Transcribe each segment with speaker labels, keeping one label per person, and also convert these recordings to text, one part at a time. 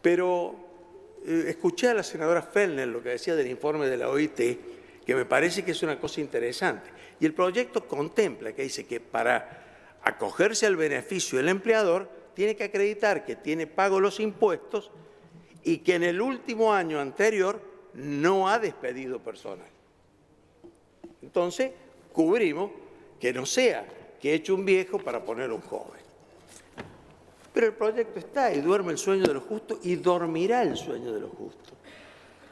Speaker 1: Pero escuché a la senadora Fellner lo que decía del informe de la OIT, que me parece que es una cosa interesante. Y el proyecto contempla, que dice que para acogerse al beneficio del empleador, tiene que acreditar que tiene pagos los impuestos y que en el último año anterior no ha despedido personal. Entonces, cubrimos que no sea que eche un viejo para poner un joven. Pero el proyecto está y duerme el sueño de los justos y dormirá el sueño de los justos.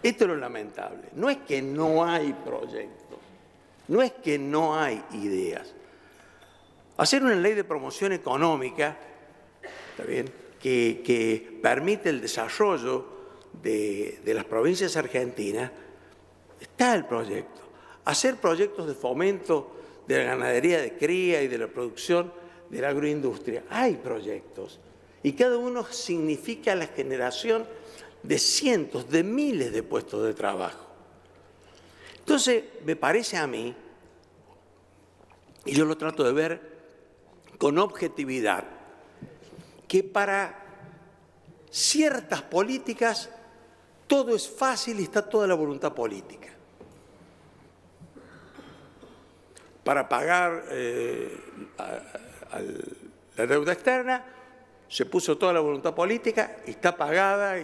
Speaker 1: Esto es lo lamentable. No es que no hay proyectos, no es que no hay ideas. Hacer una ley de promoción económica, ¿está bien?, que permite el desarrollo de las provincias argentinas, está el proyecto. Hacer proyectos de fomento de la ganadería de cría y de la producción de la agroindustria, hay proyectos. Y cada uno significa la generación de cientos, de miles de puestos de trabajo. Entonces, me parece a mí, y yo lo trato de ver con objetividad, que para ciertas políticas todo es fácil y está toda la voluntad política. Para pagar la deuda externa se puso toda la voluntad política y está pagada.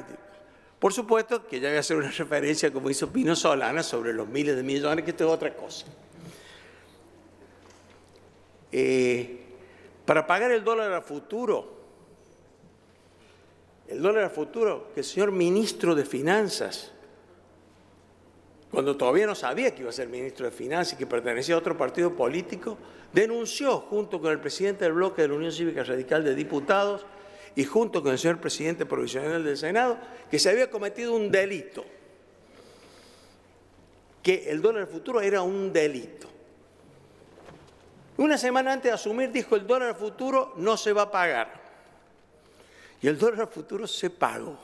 Speaker 1: Por supuesto que ya voy a hacer una referencia, como hizo Pino Solana, sobre los miles de millones, que esto es otra cosa. Para pagar el dólar a futuro, que el señor ministro de Finanzas, cuando todavía no sabía que iba a ser ministro de Finanzas y que pertenecía a otro partido político, denunció junto con el presidente del bloque de la Unión Cívica Radical de Diputados y junto con el señor presidente provisional del Senado, que se había cometido un delito, que el dólar futuro era un delito. Una semana antes de asumir dijo: el dólar futuro no se va a pagar. Y el dólar futuro se pagó.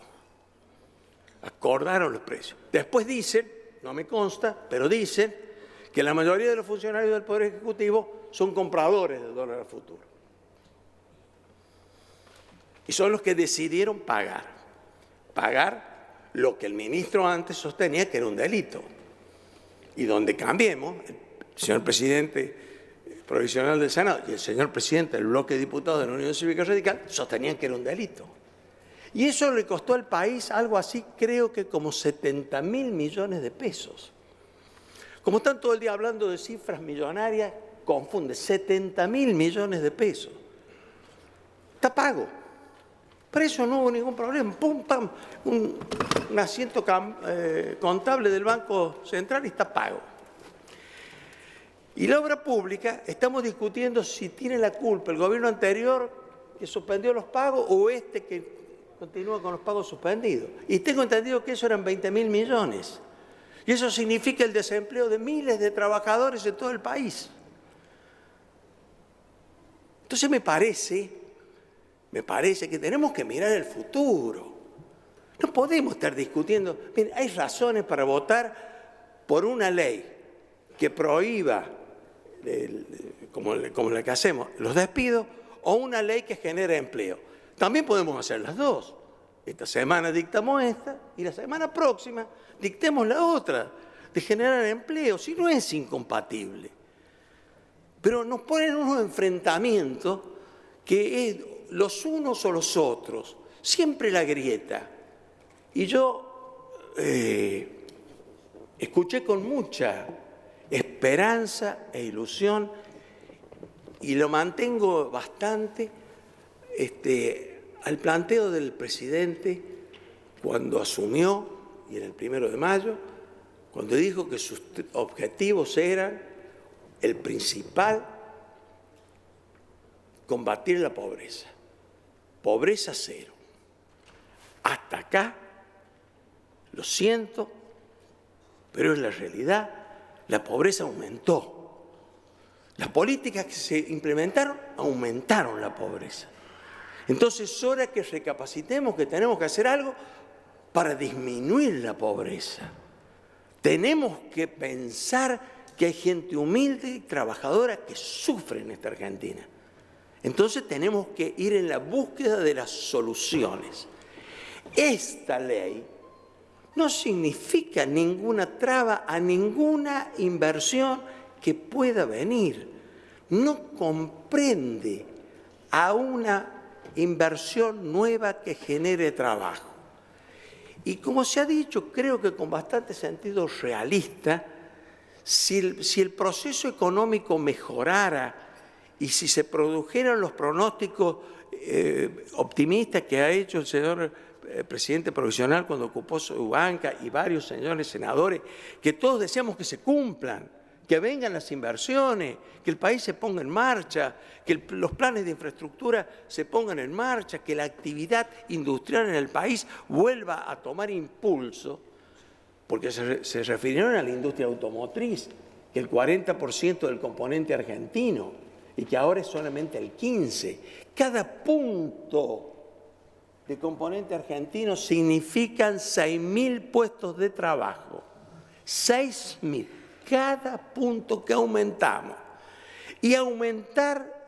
Speaker 1: Acordaron los precios. Después dicen, no me consta, pero dicen que la mayoría de los funcionarios del Poder Ejecutivo son compradores del dólar futuro. Y son los que decidieron pagar lo que el ministro antes sostenía que era un delito. Y donde Cambiemos, el señor presidente provisional del Senado y el señor presidente del bloque de diputados de la Unión Cívica Radical sostenían que era un delito. Y eso le costó al país algo así, creo que como 70.000 millones de pesos. Como están todo el día hablando de cifras millonarias, confunde, 70.000 millones de pesos. Está pago. Por eso no hubo ningún problema. Pum, pam, un asiento contable del Banco Central y está pago. Y la obra pública, estamos discutiendo si tiene la culpa el gobierno anterior que suspendió los pagos o este que continúa con los pagos suspendidos. Y tengo entendido que eso eran 20.000 millones. Y eso significa el desempleo de miles de trabajadores en todo el país. Entonces me parece que tenemos que mirar el futuro. No podemos estar discutiendo. Miren, hay razones para votar por una ley que prohíba, como la que hacemos, los despidos, o una ley que genere empleo. También podemos hacer las dos. Esta semana dictamos esta y la semana próxima dictemos la otra, de generar empleo, si no es incompatible. Pero nos ponen unos enfrentamientos que es los unos o los otros, siempre la grieta. Y yo escuché con mucha esperanza e ilusión y lo mantengo bastante al planteo del presidente cuando asumió, y en el 1 de mayo, cuando dijo que sus objetivos eran el principal, combatir la pobreza. Pobreza cero. Hasta acá, lo siento, pero es la realidad, la pobreza aumentó. Las políticas que se implementaron aumentaron la pobreza. Entonces es hora que recapacitemos que tenemos que hacer algo para disminuir la pobreza. Tenemos que pensar que hay gente humilde y trabajadora que sufre en esta Argentina. Entonces tenemos que ir en la búsqueda de las soluciones. esta ley no significa ninguna traba a ninguna inversión que pueda venir. No comprende a una inversión nueva que genere trabajo. Y como se ha dicho, creo que con bastante sentido realista, si el proceso económico mejorara y si se produjeran los pronósticos optimistas que ha hecho el señor presidente provisional cuando ocupó su banca y varios señores senadores, que todos deseamos que se cumplan, que vengan las inversiones, que el país se ponga en marcha, que los planes de infraestructura se pongan en marcha, que la actividad industrial en el país vuelva a tomar impulso, porque se refirieron a la industria automotriz, que el 40% del componente argentino y que ahora es solamente el 15%. Cada punto de componente argentino significan 6.000 puestos de trabajo. 6.000. Cada punto que aumentamos. Y aumentar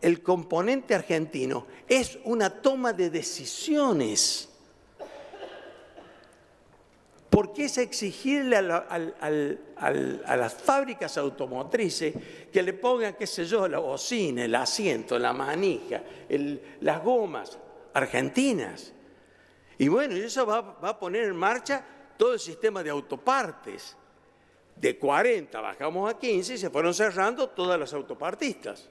Speaker 1: el componente argentino es una toma de decisiones. Porque es exigirle a las fábricas automotrices que le pongan, qué sé yo, la bocina, el asiento, la manija, las gomas argentinas. Y bueno, y eso va a poner en marcha todo el sistema de autopartes. De 40 bajamos a 15 y se fueron cerrando todas las autopartistas.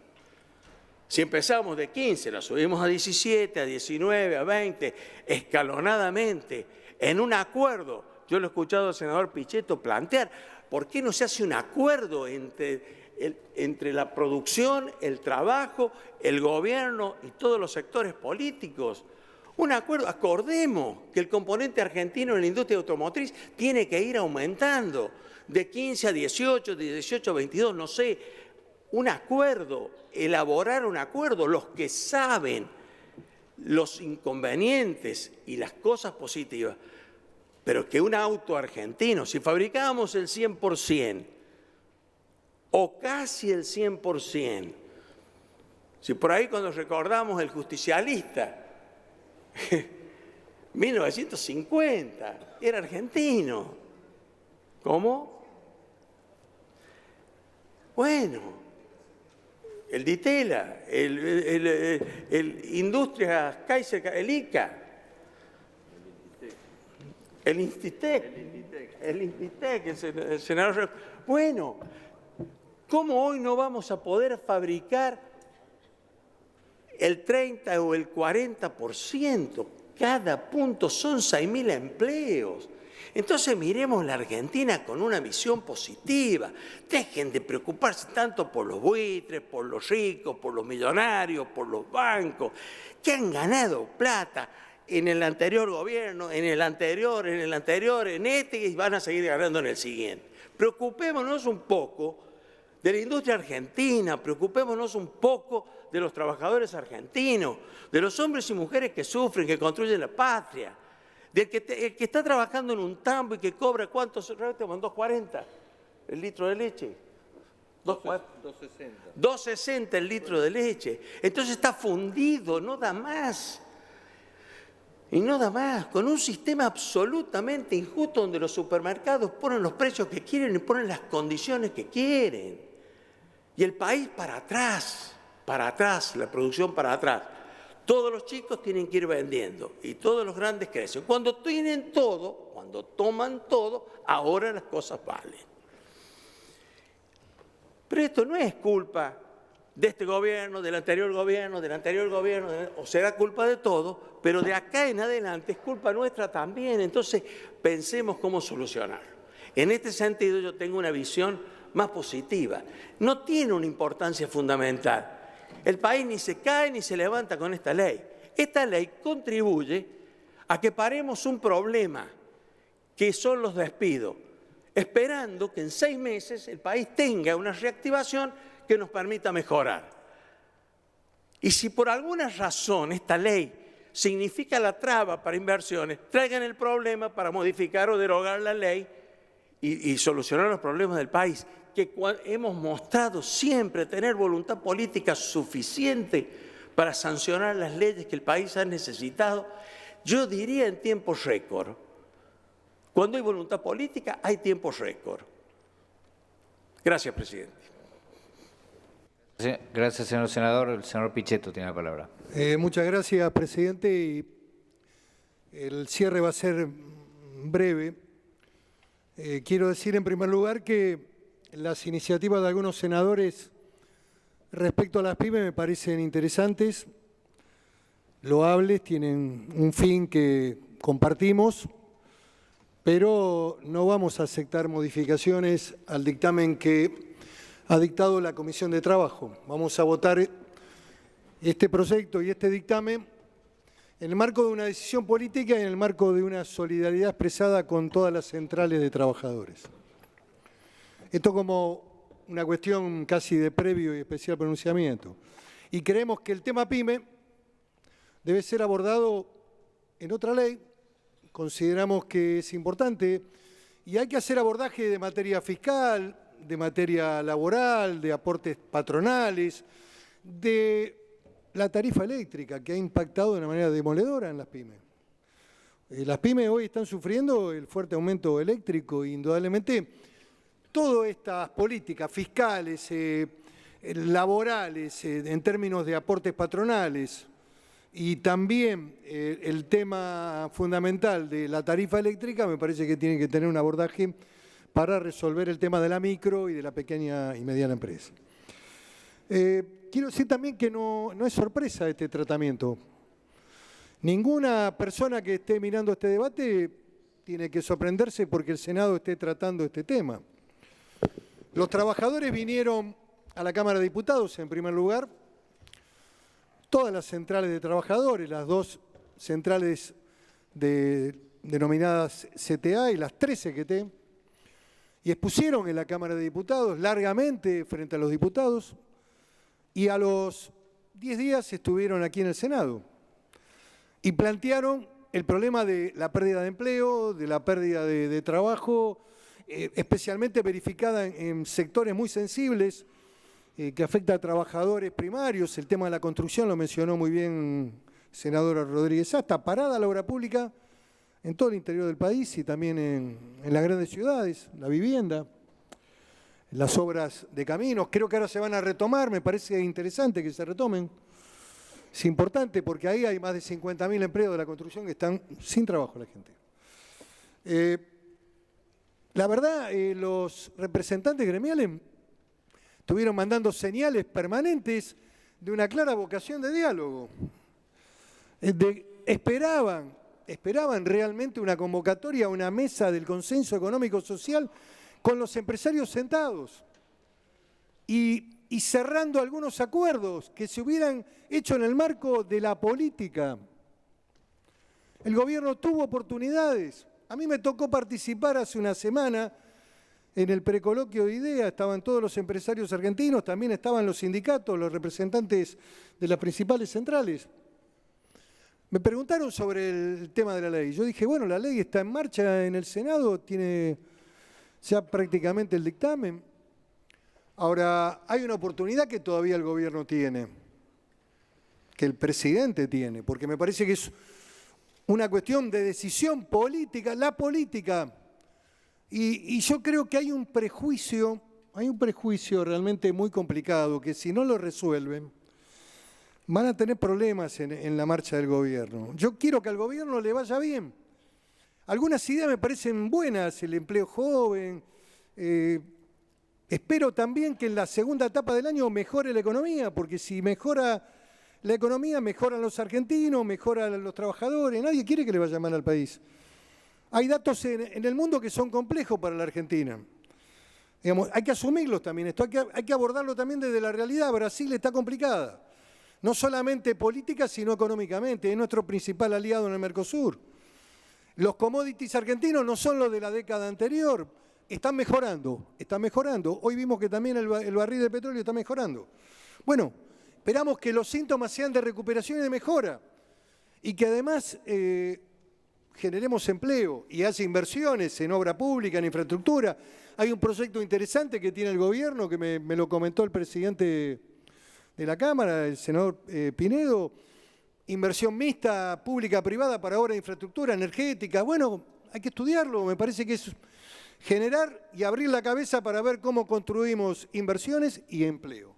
Speaker 1: Si empezamos de 15, la subimos a 17, a 19, a 20, escalonadamente, en un acuerdo. Yo lo he escuchado al senador Pichetto plantear, ¿por qué no se hace un acuerdo entre la producción, el trabajo, el gobierno y todos los sectores políticos? Un acuerdo, acordemos que el componente argentino en la industria automotriz tiene que ir aumentando de 15 a 18, de 18 a 22, no sé, un acuerdo, elaborar un acuerdo, los que saben los inconvenientes y las cosas positivas, pero que un auto argentino, si fabricábamos el 100% o casi el 100%, si por ahí cuando recordamos el justicialista, 1950, era argentino. ¿Cómo? Bueno, el Ditela, el Industrias Kaiser, el ICA, el Institec, el senador. Bueno, ¿cómo hoy no vamos a poder fabricar el 30 o el 40%? Cada punto son 6.000 empleos. Entonces miremos la Argentina con una visión positiva. Dejen de preocuparse tanto por los buitres, por los ricos, por los millonarios, por los bancos, que han ganado plata en el anterior gobierno, en el anterior, en este, y van a seguir ganando en el siguiente. Preocupémonos un poco de la industria argentina, preocupémonos un poco de los trabajadores argentinos, de los hombres y mujeres que sufren, que construyen la patria, del que está trabajando en un tambo y que cobra, ¿cuántos? ¿2.40 el litro de leche? 2.60. 2.60 el litro de leche. Entonces está fundido, no da más. Y no da más, con un sistema absolutamente injusto donde los supermercados ponen los precios que quieren y ponen las condiciones que quieren. Y el país para atrás, la producción para atrás. Todos los chicos tienen que ir vendiendo y todos los grandes crecen. Cuando tienen todo, cuando toman todo, ahora las cosas valen. Pero esto no es culpa de este gobierno, del anterior gobierno, o será culpa de todos, pero de acá en adelante es culpa nuestra también. Entonces, pensemos cómo solucionarlo. En este sentido, yo tengo una visión más positiva. No tiene una importancia fundamental. El país ni se cae ni se levanta con esta ley. Esta ley contribuye a que paremos un problema, que son los despidos, esperando que en 6 meses el país tenga una reactivación que nos permita mejorar. Y si por alguna razón esta ley significa la traba para inversiones, traigan el problema para modificar o derogar la ley y solucionar los problemas del país, que hemos mostrado siempre tener voluntad política suficiente para sancionar las leyes que el país ha necesitado. Yo diría en tiempo récord. Cuando hay voluntad política, hay tiempo récord. Gracias, presidente.
Speaker 2: Gracias, señor senador. El señor Pichetto tiene la palabra.
Speaker 3: Muchas gracias, presidente. Y el cierre va a ser breve. Quiero decir, en primer lugar, que las iniciativas de algunos senadores respecto a las pymes me parecen interesantes, loables, tienen un fin que compartimos, pero no vamos a aceptar modificaciones al dictamen que ha dictado la Comisión de Trabajo. Vamos a votar este proyecto y este dictamen en el marco de una decisión política y en el marco de una solidaridad expresada con todas las centrales de trabajadores. Esto como una cuestión casi de previo y especial pronunciamiento. Y creemos que el tema PYME debe ser abordado en otra ley. Consideramos que es importante y hay que hacer abordaje de materia fiscal, de materia laboral, de aportes patronales, de la tarifa eléctrica que ha impactado de una manera demoledora en las pymes. Las pymes hoy están sufriendo el fuerte aumento eléctrico e indudablemente todas estas políticas fiscales, laborales, en términos de aportes patronales y también el tema fundamental de la tarifa eléctrica me parece que tiene que tener un abordaje para resolver el tema de la micro y de la pequeña y mediana empresa. Quiero decir también que no es sorpresa este tratamiento. Ninguna persona que esté mirando este debate tiene que sorprenderse porque el Senado esté tratando este tema. Los trabajadores vinieron a la Cámara de Diputados, en primer lugar, todas las centrales de trabajadores, las dos centrales denominadas CTA y las 3 CGT, y expusieron en la Cámara de Diputados largamente frente a los diputados, y a los 10 días estuvieron aquí en el Senado y plantearon el problema de la pérdida de empleo, de la pérdida de trabajo, especialmente verificada en sectores muy sensibles que afecta a trabajadores primarios. El tema de la construcción lo mencionó muy bien senadora Rodríguez Asta, parada la obra pública en todo el interior del país y también en las grandes ciudades, la vivienda, las obras de caminos. Creo que ahora se van a retomar, me parece interesante que se retomen. Es importante porque ahí hay más de 50.000 empleos de la construcción que están sin trabajo la gente. La verdad, los representantes gremiales estuvieron mandando señales permanentes de una clara vocación de diálogo. Esperaban realmente una convocatoria a una mesa del consenso económico-social con los empresarios sentados y cerrando algunos acuerdos que se hubieran hecho en el marco de la política. El gobierno tuvo oportunidades. A mí me tocó participar hace una semana en el precoloquio de ideas, estaban todos los empresarios argentinos, también estaban los sindicatos, los representantes de las principales centrales. Me preguntaron sobre el tema de la ley. Yo dije, bueno, la ley está en marcha en el Senado, tiene ya prácticamente el dictamen. Ahora, hay una oportunidad que todavía el gobierno tiene, que el presidente tiene, porque me parece que es una cuestión de decisión política, la política. Y yo creo que hay un prejuicio realmente muy complicado, que si no lo resuelven, van a tener problemas en la marcha del gobierno. Yo quiero que al gobierno le vaya bien. Algunas ideas me parecen buenas, el empleo joven. Espero también que en la segunda etapa del año mejore la economía, porque si mejora la economía, mejoran los argentinos, mejoran los trabajadores. Nadie quiere que le vaya mal al país. Hay datos en el mundo que son complejos para la Argentina. Digamos, hay que asumirlos también, esto hay que abordarlo también desde la realidad. Brasil está complicada, no solamente política, sino económicamente. Es nuestro principal aliado en el Mercosur. Los commodities argentinos no son los de la década anterior, están mejorando. Hoy vimos que también el barril de petróleo está mejorando. Bueno, esperamos que los síntomas sean de recuperación y de mejora y que además generemos empleo y haya inversiones en obra pública, en infraestructura. Hay un proyecto interesante que tiene el gobierno, que me lo comentó el presidente de la Cámara, el senador Pinedo, inversión mixta, pública-privada para obras de infraestructura energética. Bueno, hay que estudiarlo, me parece que es generar y abrir la cabeza para ver cómo construimos inversiones y empleo.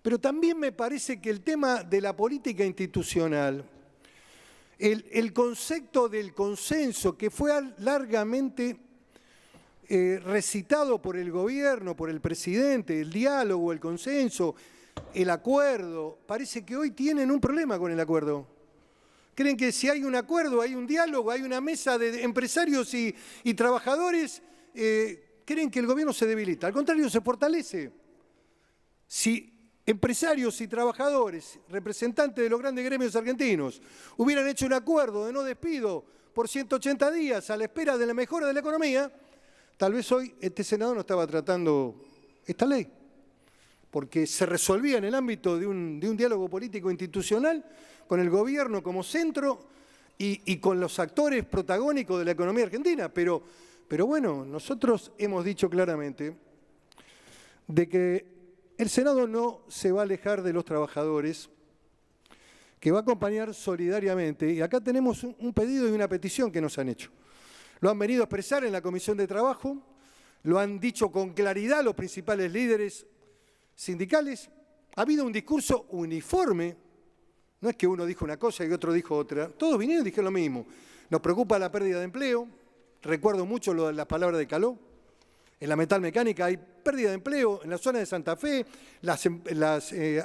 Speaker 3: Pero también me parece que el tema de la política institucional, el concepto del consenso que fue largamente recitado por el gobierno, por el presidente, el diálogo, el consenso, el acuerdo, parece que hoy tienen un problema con el acuerdo. Creen que si hay un acuerdo, hay un diálogo, hay una mesa de empresarios y trabajadores, creen que el gobierno se debilita. Al contrario, se fortalece. Si empresarios y trabajadores, representantes de los grandes gremios argentinos, hubieran hecho un acuerdo de no despido por 180 días a la espera de la mejora de la economía, tal vez hoy este Senado no estaba tratando esta ley, porque se resolvía en el ámbito de un diálogo político institucional con el gobierno como centro y con los actores protagónicos de la economía argentina. Pero bueno, nosotros hemos dicho claramente de que el Senado no se va a alejar de los trabajadores, que va a acompañar solidariamente. Y acá tenemos un pedido y una petición que nos han hecho. Lo han venido a expresar en la Comisión de Trabajo, lo han dicho con claridad los principales líderes sindicales. Ha habido un discurso uniforme, no es que uno dijo una cosa y otro dijo otra. Todos vinieron y dijeron lo mismo. Nos preocupa la pérdida de empleo. Recuerdo mucho las palabras de Caló. En la metalmecánica hay pérdida de empleo, en la zona de Santa Fe, las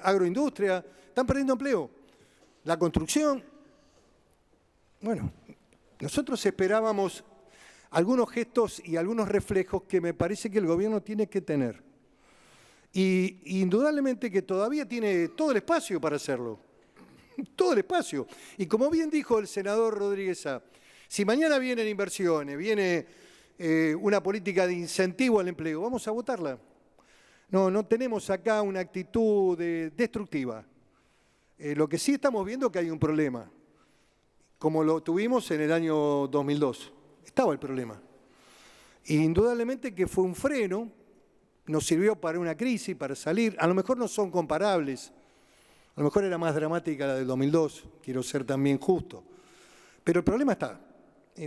Speaker 3: agroindustrias están perdiendo empleo. La construcción. Bueno, nosotros esperábamos algunos gestos y algunos reflejos que me parece que el gobierno tiene que tener. Y indudablemente que todavía tiene todo el espacio para hacerlo. Todo el espacio. Y como bien dijo el senador Rodríguez Sá, si mañana vienen inversiones, viene una política de incentivo al empleo, vamos a votarla. No tenemos acá una actitud destructiva. Lo que sí estamos viendo es que hay un problema, como lo tuvimos en el año 2002. Estaba el problema. E indudablemente que fue un freno, nos sirvió para una crisis, para salir. A lo mejor no son comparables, a lo mejor era más dramática la del 2002, quiero ser también justo. Pero el problema está.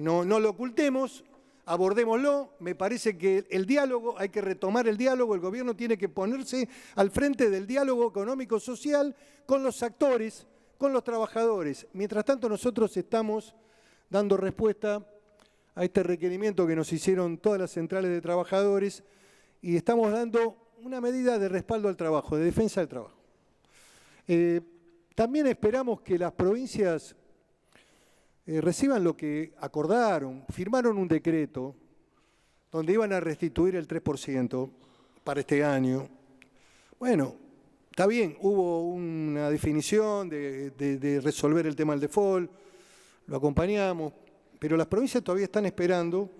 Speaker 3: No lo ocultemos, abordémoslo. Me parece que el diálogo, hay que retomar el diálogo, el gobierno tiene que ponerse al frente del diálogo económico-social con los actores, con los trabajadores. Mientras tanto, nosotros estamos dando respuesta a este requerimiento que nos hicieron todas las centrales de trabajadores y estamos dando una medida de respaldo al trabajo, de defensa del trabajo. También esperamos que las provincias reciban lo que acordaron, firmaron un decreto donde iban a restituir el 3% para este año. Bueno, está bien, hubo una definición de resolver el tema del default, lo acompañamos, pero las provincias todavía están esperando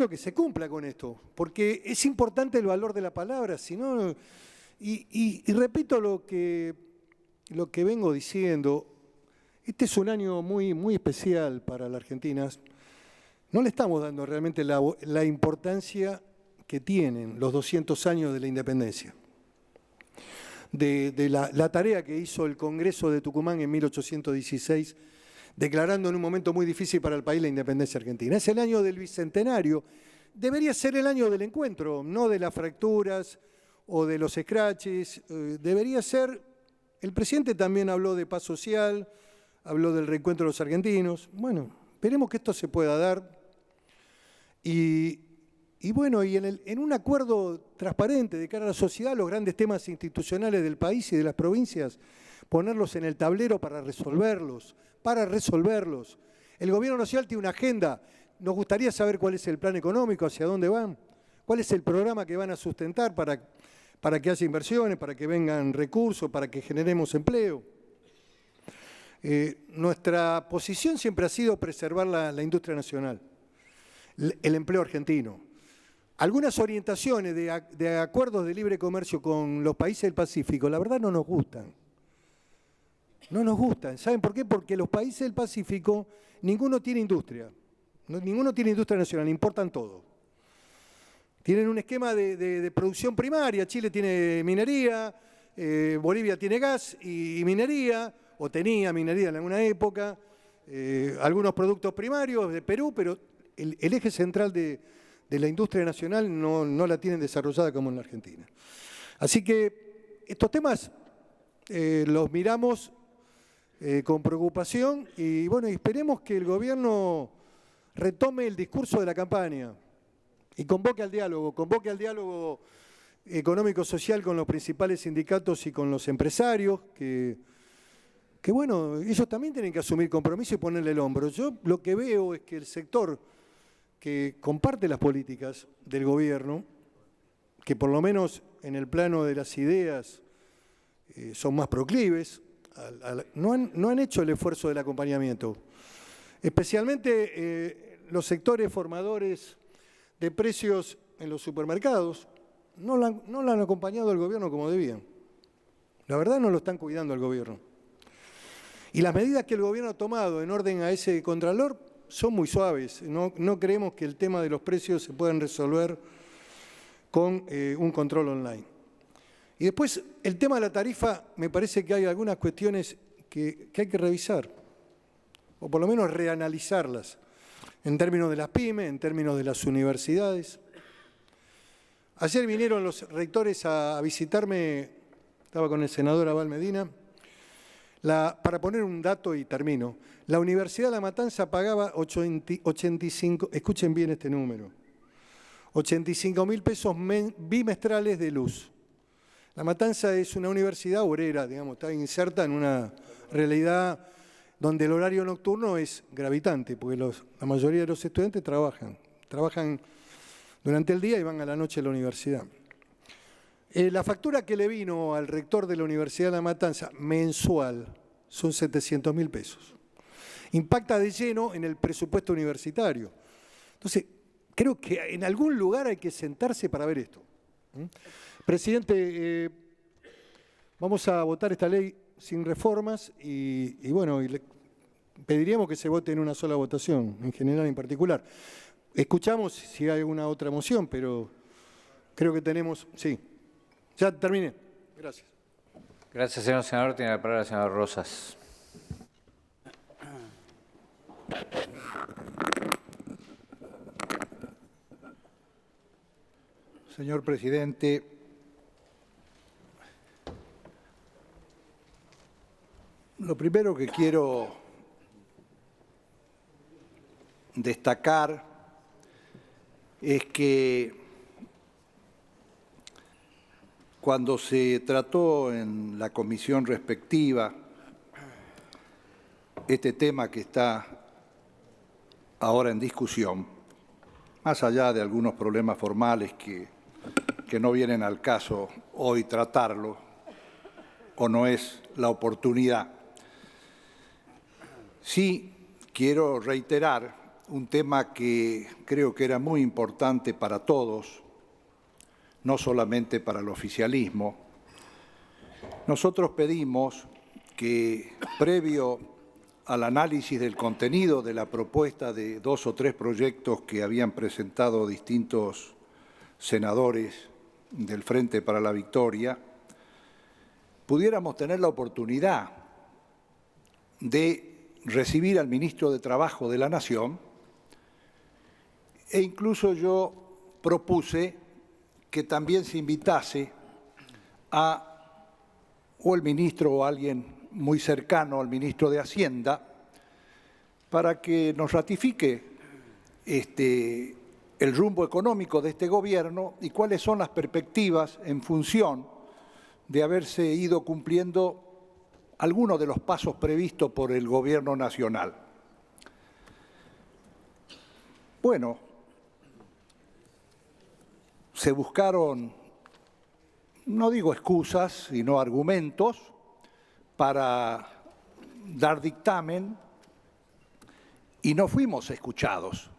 Speaker 3: que se cumpla con esto, porque es importante el valor de la palabra, si no, y repito lo que vengo diciendo. Este es un año muy, muy especial para la Argentina. No le estamos dando realmente la importancia que tienen los 200 años de la independencia. De la tarea que hizo el Congreso de Tucumán en 1816, declarando en un momento muy difícil para el país la independencia argentina. Es el año del Bicentenario. Debería ser el año del encuentro, no de las fracturas o de los escraches. Debería ser, el presidente también habló de paz social, habló del reencuentro de los argentinos. Bueno, esperemos que esto se pueda dar. Y bueno, y en un acuerdo transparente de cara a la sociedad, los grandes temas institucionales del país y de las provincias, ponerlos en el tablero para resolverlos. El Gobierno Nacional tiene una agenda. Nos gustaría saber cuál es el plan económico, hacia dónde van, cuál es el programa que van a sustentar para que haya inversiones, para que vengan recursos, para que generemos empleo. Nuestra posición siempre ha sido preservar la industria nacional, el empleo argentino. Algunas orientaciones de acuerdos de libre comercio con los países del Pacífico, la verdad no nos gustan. No nos gustan. ¿Saben por qué? Porque los países del Pacífico, ninguno tiene industria. Ninguno tiene industria nacional, importan todo. Tienen un esquema de producción primaria. Chile tiene minería, Bolivia tiene gas y minería, o tenía minería en alguna época, algunos productos primarios de Perú, pero el eje central de la industria nacional no la tienen desarrollada como en la Argentina. Así que estos temas los miramos con preocupación y bueno, esperemos que el gobierno retome el discurso de la campaña y convoque al diálogo económico-social con los principales sindicatos y con los empresarios, que bueno, ellos también tienen que asumir compromiso y ponerle el hombro. Yo lo que veo es que el sector que comparte las políticas del gobierno, que por lo menos en el plano de las ideas son más proclives, no han hecho el esfuerzo del acompañamiento. Especialmente los sectores formadores de precios en los supermercados no lo han acompañado el gobierno como debían. La verdad no lo están cuidando el gobierno. Y las medidas que el gobierno ha tomado en orden a ese contralor son muy suaves. No creemos que el tema de los precios se puedan resolver con un control online. Y después, el tema de la tarifa, me parece que hay algunas cuestiones que hay que revisar, o por lo menos reanalizarlas, en términos de las pymes, en términos de las universidades. Ayer vinieron los rectores a visitarme, estaba con el senador Abal Medina, para poner un dato y termino. La Universidad de La Matanza pagaba 85, escuchen bien este número, 85.000 pesos bimestrales de luz. La Matanza es una universidad obrera, digamos, está inserta en una realidad donde el horario nocturno es gravitante, porque la mayoría de los estudiantes trabajan durante el día y van a la noche a la universidad. La factura que le vino al rector de la Universidad de La Matanza mensual son 700.000 pesos. Impacta de lleno en el presupuesto universitario. Entonces, creo que en algún lugar hay que sentarse para ver esto. Presidente, vamos a votar esta ley sin reformas y bueno, le pediríamos que se vote en una sola votación, en general en particular. Escuchamos si hay alguna otra moción, pero creo que tenemos... Sí, ya terminé. Gracias.
Speaker 2: Gracias, señor senador. Tiene la palabra el senador Rosas.
Speaker 4: Señor presidente, lo primero que quiero destacar es que cuando se trató en la comisión respectiva este tema que está ahora en discusión, más allá de algunos problemas formales que no vienen al caso hoy tratarlo, o no es la oportunidad, sí quiero reiterar un tema que creo que era muy importante para todos, no solamente para el oficialismo. Nosotros pedimos que, previo al análisis del contenido de la propuesta de 2 o 3 proyectos que habían presentado distintos senadores del Frente para la Victoria, pudiéramos tener la oportunidad de recibir al ministro de Trabajo de la Nación, e incluso yo propuse que también se invitase o el ministro o alguien muy cercano al ministro de Hacienda para que nos ratifique el rumbo económico de este gobierno y cuáles son las perspectivas en función de haberse ido cumpliendo algunos de los pasos previstos por el gobierno nacional. Bueno, se buscaron, no digo excusas, sino argumentos para dar dictamen y no fuimos escuchados.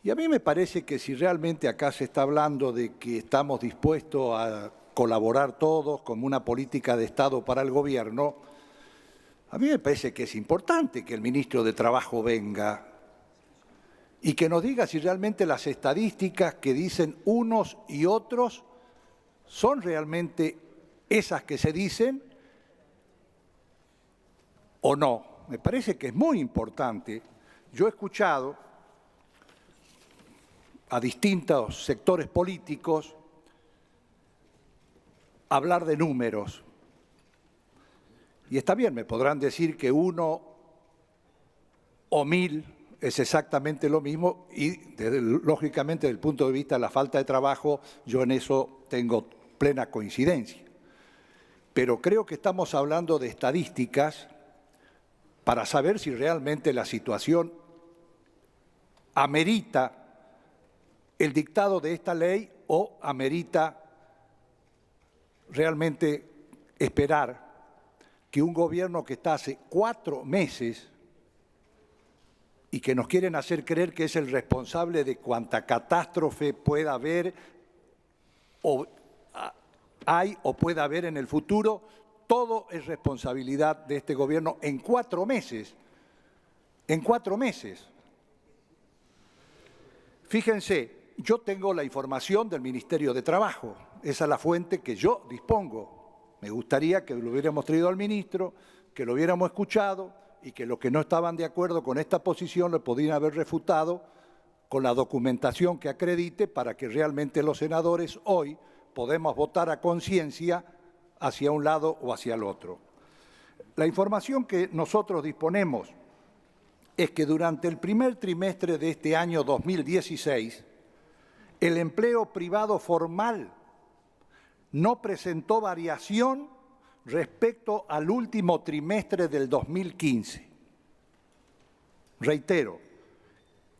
Speaker 4: Y a mí me parece que si realmente acá se está hablando de que estamos dispuestos a colaborar todos como una política de Estado para el gobierno, a mí me parece que es importante que el ministro de Trabajo venga y que nos diga si realmente las estadísticas que dicen unos y otros son realmente esas que se dicen o no. Me parece que es muy importante. Yo he escuchado a distintos sectores políticos hablar de números. Y está bien, me podrán decir que 1 o 1000 es exactamente lo mismo y, lógicamente, desde el punto de vista de la falta de trabajo, yo en eso tengo plena coincidencia. Pero creo que estamos hablando de estadísticas para saber si realmente la situación amerita el dictado de esta ley o amerita realmente esperar que un gobierno que está hace 4 meses y que nos quieren hacer creer que es el responsable de cuanta catástrofe pueda haber o hay o pueda haber en el futuro, todo es responsabilidad de este gobierno en 4 meses. En 4 meses. Fíjense, yo tengo la información del Ministerio de Trabajo. Esa es la fuente que yo dispongo. Me gustaría que lo hubiéramos traído al ministro, que lo hubiéramos escuchado y que los que no estaban de acuerdo con esta posición lo podían haber refutado con la documentación que acredite para que realmente los senadores hoy podemos votar a conciencia hacia un lado o hacia el otro. La información que nosotros disponemos es que durante el primer trimestre de este año 2016, el empleo privado formal no presentó variación respecto al último trimestre del 2015. Reitero,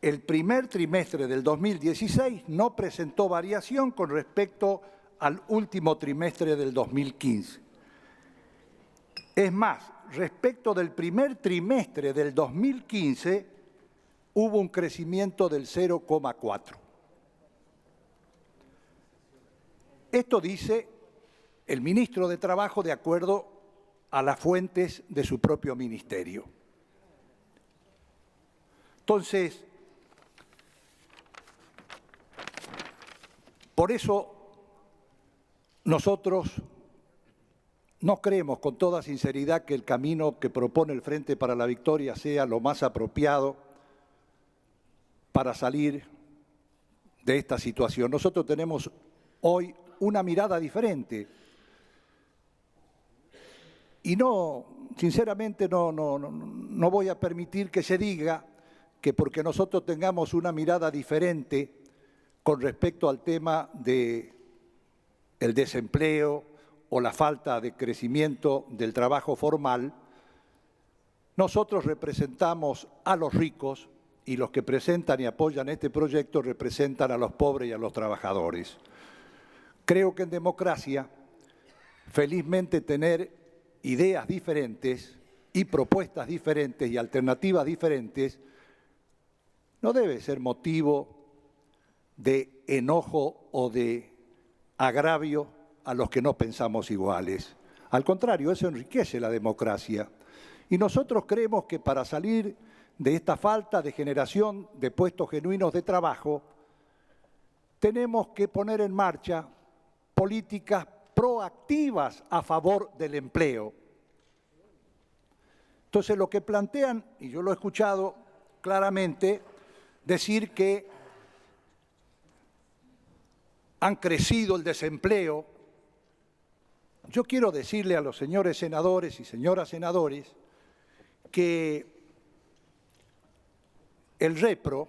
Speaker 4: el primer trimestre del 2016 no presentó variación con respecto al último trimestre del 2015. Es más, respecto del primer trimestre del 2015, hubo un crecimiento del 0,4. Esto dice el ministro de Trabajo de acuerdo a las fuentes de su propio ministerio. Entonces, por eso nosotros no creemos con toda sinceridad que el camino que propone el Frente para la Victoria sea lo más apropiado para salir de esta situación. Nosotros tenemos hoy una mirada diferente y sinceramente no voy a permitir que se diga que porque nosotros tengamos una mirada diferente con respecto al tema del desempleo o la falta de crecimiento del trabajo formal, nosotros representamos a los ricos y los que presentan y apoyan este proyecto representan a los pobres y a los trabajadores. Creo que en democracia, felizmente tener ideas diferentes y propuestas diferentes y alternativas diferentes no debe ser motivo de enojo o de agravio a los que no pensamos iguales. Al contrario, eso enriquece la democracia. Y nosotros creemos que para salir de esta falta de generación de puestos genuinos de trabajo, tenemos que poner en marcha políticas proactivas a favor del empleo. Entonces, lo que plantean, y yo lo he escuchado claramente, decir que han crecido el desempleo. Yo quiero decirle a los señores senadores y señoras senadores que el REPRO,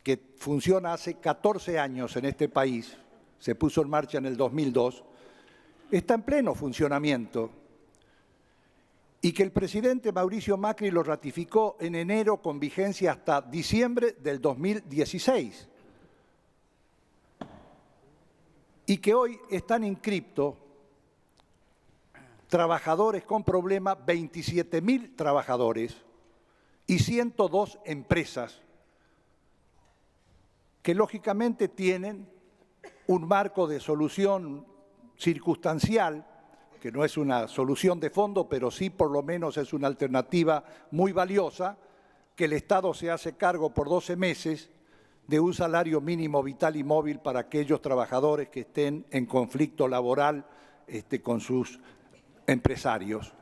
Speaker 4: que funciona hace 14 años en este país, se puso en marcha en el 2002, está en pleno funcionamiento y que el presidente Mauricio Macri lo ratificó en enero con vigencia hasta diciembre del 2016 y que hoy están inscriptos trabajadores con problemas, 27.000 trabajadores y 102 empresas que lógicamente tienen un marco de solución circunstancial, que no es una solución de fondo, pero sí por lo menos es una alternativa muy valiosa, que el Estado se hace cargo por 12 meses de un salario mínimo vital y móvil para aquellos trabajadores que estén en conflicto laboral con sus empresarios.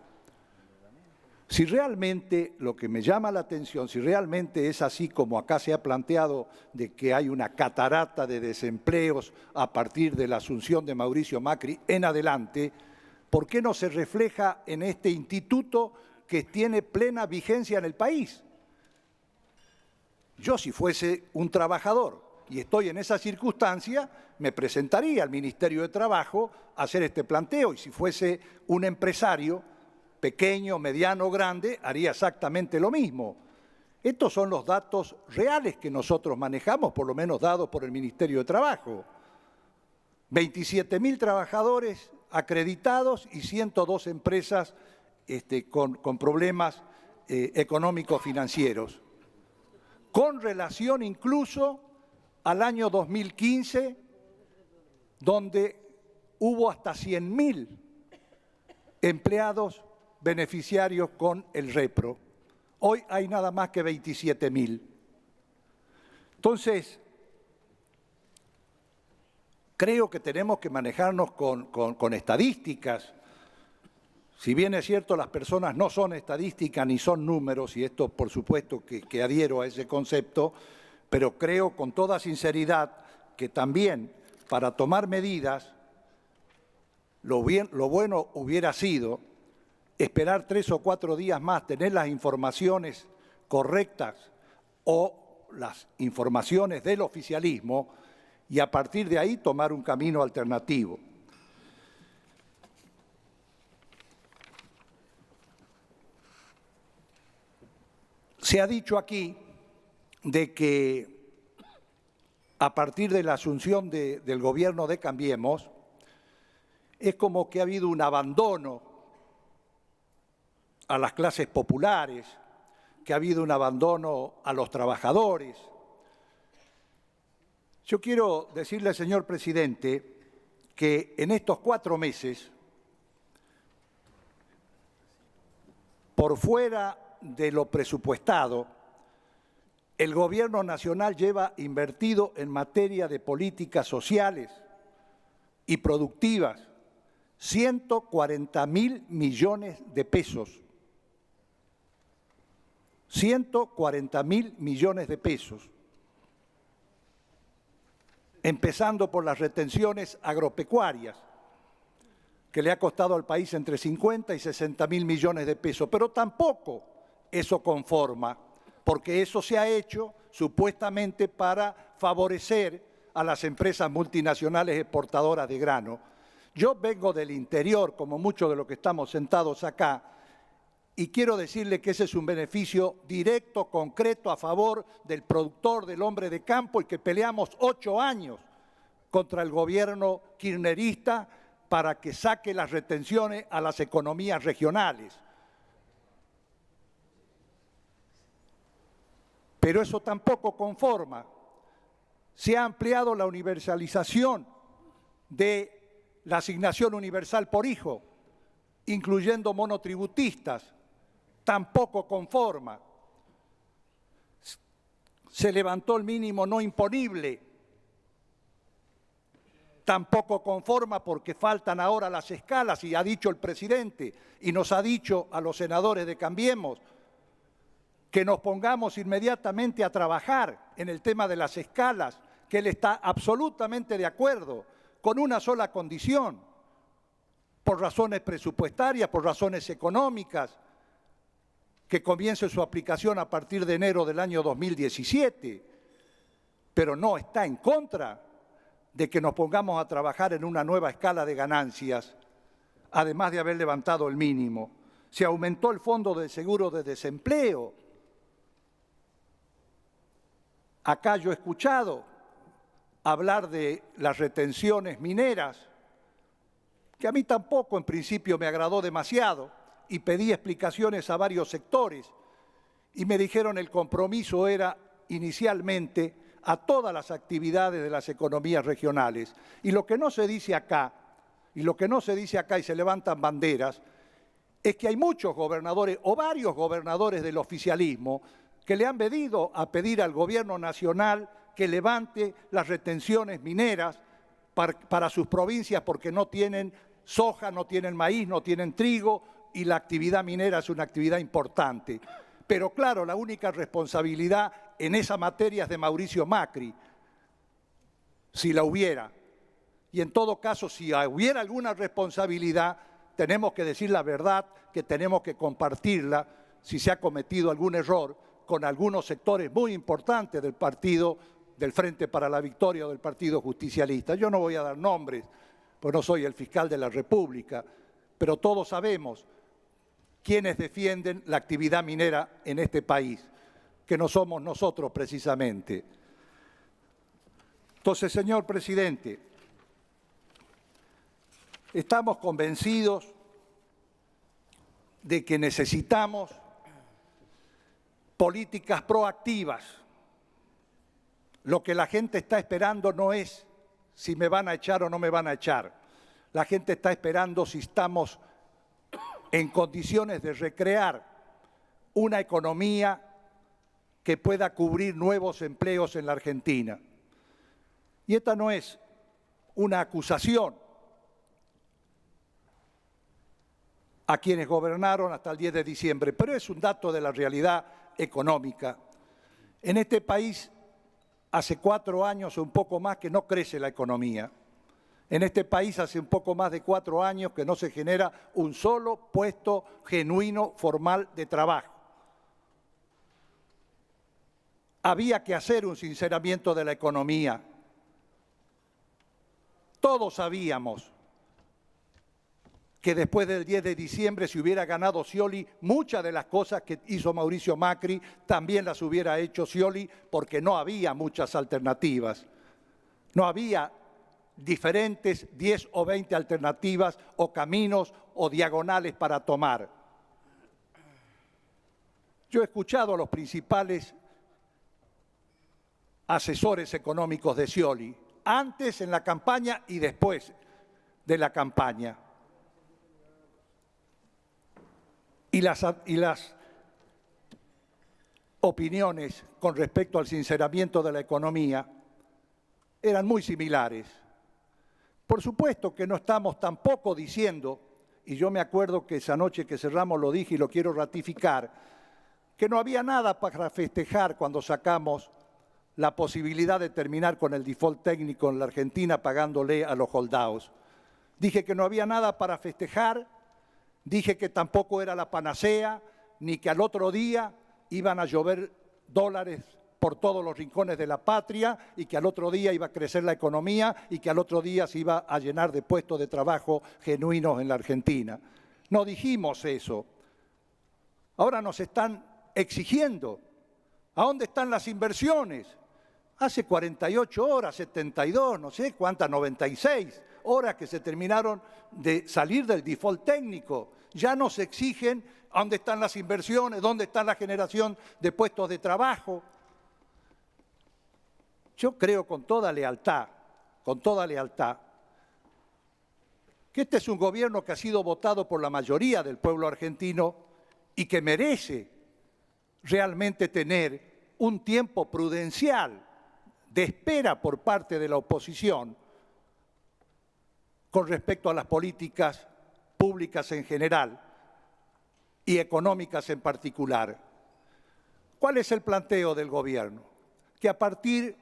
Speaker 4: Si realmente lo que me llama la atención, si realmente es así como acá se ha planteado de que hay una catarata de desempleos a partir de la asunción de Mauricio Macri en adelante, ¿por qué no se refleja en este instituto que tiene plena vigencia en el país? Yo, si fuese un trabajador y estoy en esa circunstancia, me presentaría al Ministerio de Trabajo a hacer este planteo, y si fuese un empresario, pequeño, mediano, grande, haría exactamente lo mismo. Estos son los datos reales que nosotros manejamos, por lo menos dados por el Ministerio de Trabajo. 27.000 trabajadores acreditados y 102 empresas con problemas económicos financieros, con relación incluso al año 2015, donde hubo hasta 100.000 empleados beneficiarios con el repro. Hoy hay nada más que 27.000. Entonces, creo que tenemos que manejarnos con estadísticas. Si bien es cierto, las personas no son estadísticas ni son números, y esto por supuesto que adhiero a ese concepto, pero creo con toda sinceridad que también para tomar medidas, lo bueno hubiera sido esperar 3 o 4 días más, tener las informaciones correctas o las informaciones del oficialismo y a partir de ahí tomar un camino alternativo. Se ha dicho aquí de que a partir de la asunción del gobierno de Cambiemos, es como que ha habido un abandono a las clases populares, que ha habido un abandono a los trabajadores. Yo quiero decirle, señor presidente, que en estos 4 meses, por fuera de lo presupuestado, el Gobierno Nacional lleva invertido en materia de políticas sociales y productivas 140.000 millones de pesos. 140.000 millones de pesos. Empezando por las retenciones agropecuarias, que le ha costado al país entre 50 y 60.000 millones de pesos, pero tampoco eso conforma, porque eso se ha hecho supuestamente para favorecer a las empresas multinacionales exportadoras de grano. Yo vengo del interior, como muchos de los que estamos sentados acá, y quiero decirle que ese es un beneficio directo, concreto, a favor del productor, del hombre de campo, y que peleamos 8 años contra el gobierno kirchnerista para que saque las retenciones a las economías regionales. Pero eso tampoco conforma. Se ha ampliado la universalización de la asignación universal por hijo, incluyendo monotributistas. Tampoco conforma. Se levantó el mínimo no imponible. Tampoco conforma, porque faltan ahora las escalas, y ha dicho el presidente, y nos ha dicho a los senadores de Cambiemos, que nos pongamos inmediatamente a trabajar en el tema de las escalas, que él está absolutamente de acuerdo, con una sola condición, por razones presupuestarias, por razones económicas, que comience su aplicación a partir de enero del año 2017, pero no está en contra de que nos pongamos a trabajar en una nueva escala de ganancias, además de haber levantado el mínimo. Se aumentó el fondo de seguro de desempleo. Acá yo he escuchado hablar de las retenciones mineras, que a mí tampoco en principio me agradó demasiado, y pedí explicaciones a varios sectores, y me dijeron el compromiso era inicialmente a todas las actividades de las economías regionales. Y lo que no se dice acá, y se levantan banderas, es que hay muchos gobernadores o varios gobernadores del oficialismo que le han venido a pedir al gobierno nacional que levante las retenciones mineras para sus provincias porque no tienen soja, no tienen maíz, no tienen trigo, y la actividad minera es una actividad importante. Pero claro, la única responsabilidad en esa materia es de Mauricio Macri, si la hubiera. Y en todo caso, si hubiera alguna responsabilidad, tenemos que decir la verdad, que tenemos que compartirla si se ha cometido algún error con algunos sectores muy importantes del partido, del Frente para la Victoria o del Partido Justicialista. Yo no voy a dar nombres, pues no soy el fiscal de la República, pero todos sabemos quiénes defienden la actividad minera en este país, que no somos nosotros precisamente. Entonces, señor presidente, estamos convencidos de que necesitamos políticas proactivas. Lo que la gente está esperando no es si me van a echar o no me van a echar. La gente está esperando si estamos en condiciones de recrear una economía que pueda cubrir nuevos empleos en la Argentina. Y esta no es una acusación a quienes gobernaron hasta el 10 de diciembre, pero es un dato de la realidad económica. En este país, hace 4 años o un poco más que no crece la economía. En este país hace un poco más de 4 años que no se genera un solo puesto genuino, formal de trabajo. Había que hacer un sinceramiento de la economía. Todos sabíamos que después del 10 de diciembre, si hubiera ganado Scioli, muchas de las cosas que hizo Mauricio Macri también las hubiera hecho Scioli, porque no había muchas alternativas. No había diferentes 10 o 20 alternativas o caminos o diagonales para tomar. Yo he escuchado a los principales asesores económicos de Scioli, antes en la campaña y después de la campaña. Y las opiniones con respecto al sinceramiento de la economía eran muy similares. Por supuesto que no estamos tampoco diciendo, y yo me acuerdo que esa noche que cerramos lo dije y lo quiero ratificar, que no había nada para festejar cuando sacamos la posibilidad de terminar con el default técnico en la Argentina pagándole a los holdouts. Dije que no había nada para festejar, dije que tampoco era la panacea, ni que al otro día iban a llover dólares por todos los rincones de la patria y que al otro día iba a crecer la economía y que al otro día se iba a llenar de puestos de trabajo genuinos en la Argentina. No dijimos eso. Ahora nos están exigiendo. ¿A dónde están las inversiones? Hace 48 horas, 72, no sé cuántas, 96 horas que se terminaron de salir del default técnico. Ya nos exigen a dónde están las inversiones, dónde está la generación de puestos de trabajo. Yo creo con toda lealtad, que este es un gobierno que ha sido votado por la mayoría del pueblo argentino y que merece realmente tener un tiempo prudencial de espera por parte de la oposición con respecto a las políticas públicas en general y económicas en particular. ¿Cuál es el planteo del gobierno? Que a partir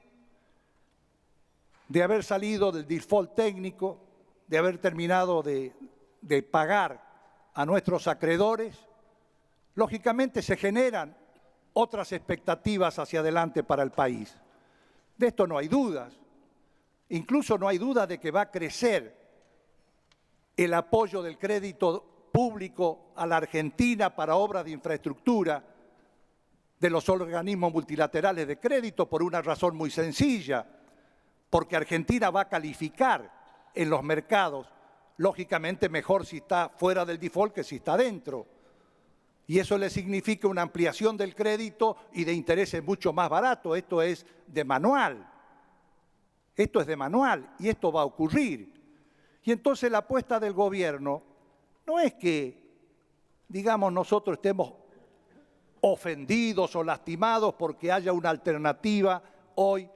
Speaker 4: de haber salido del default técnico, de haber terminado de pagar a nuestros acreedores, lógicamente se generan otras expectativas hacia adelante para el país. De esto no hay dudas. Incluso no hay duda de que va a crecer el apoyo del crédito público a la Argentina para obras de infraestructura de los organismos multilaterales de crédito por una razón muy sencilla, porque Argentina va a calificar en los mercados, lógicamente mejor si está fuera del default que si está dentro. Y eso le significa una ampliación del crédito y de intereses mucho más baratos. Esto es de manual. Esto es de manual y esto va a ocurrir. Y entonces la apuesta del gobierno no es que, digamos, nosotros estemos ofendidos o lastimados porque haya una alternativa hoy